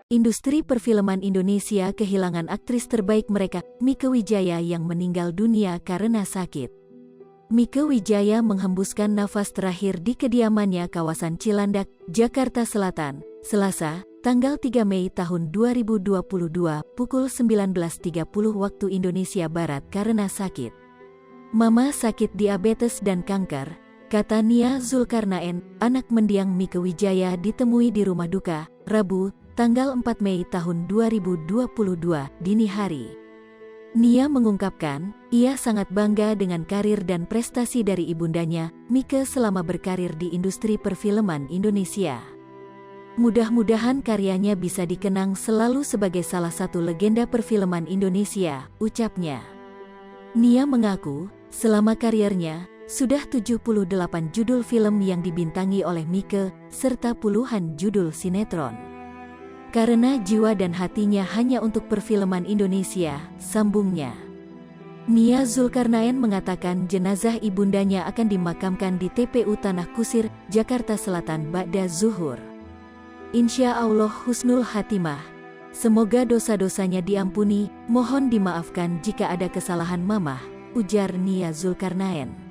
Industri perfilman Indonesia kehilangan aktris terbaik mereka, Mieke Wijaya yang meninggal dunia karena sakit. Mieke Wijaya menghembuskan nafas terakhir di kediamannya kawasan Cilandak, Jakarta Selatan, Selasa, tanggal 3 Mei tahun 2022, pukul 19.30 waktu Indonesia Barat karena sakit. Mama sakit diabetes dan kanker, kata Nia Zulkarnaen, anak mendiang Mieke Wijaya ditemui di rumah duka, Rabu, tanggal 4 Mei tahun 2022, dini hari. Nia mengungkapkan, ia sangat bangga dengan karir dan prestasi dari ibundanya, Mieke selama berkarir di industri perfilman Indonesia. Mudah-mudahan karyanya bisa dikenang selalu sebagai salah satu legenda perfilman Indonesia, ucapnya. Nia mengaku, selama karirnya, sudah 78 judul film yang dibintangi oleh Mieke, serta puluhan judul sinetron. Karena jiwa dan hatinya hanya untuk perfilman Indonesia, sambungnya. Nia Zulkarnaen mengatakan jenazah ibundanya akan dimakamkan di TPU Tanah Kusir, Jakarta Selatan ba'da zuhur. Insya Allah husnul hatimah. Semoga dosa-dosanya diampuni, mohon dimaafkan jika ada kesalahan mamah, ujar Nia Zulkarnaen.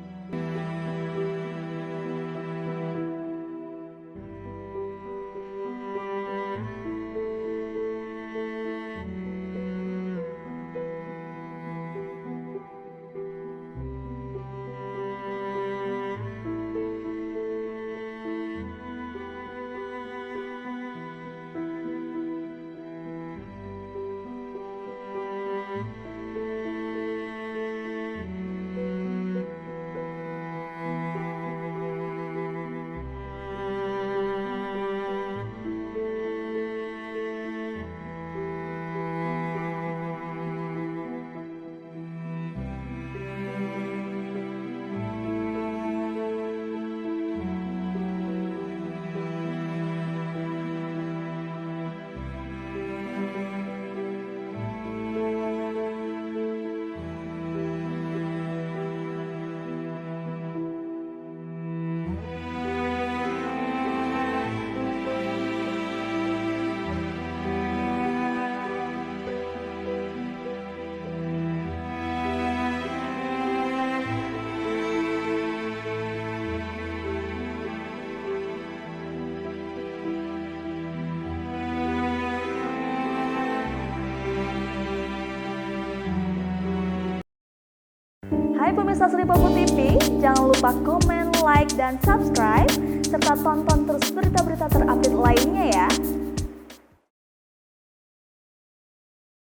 Hai pemirsa Sri Popo TV, jangan lupa komen, like, dan subscribe, serta tonton terus berita-berita terupdate lainnya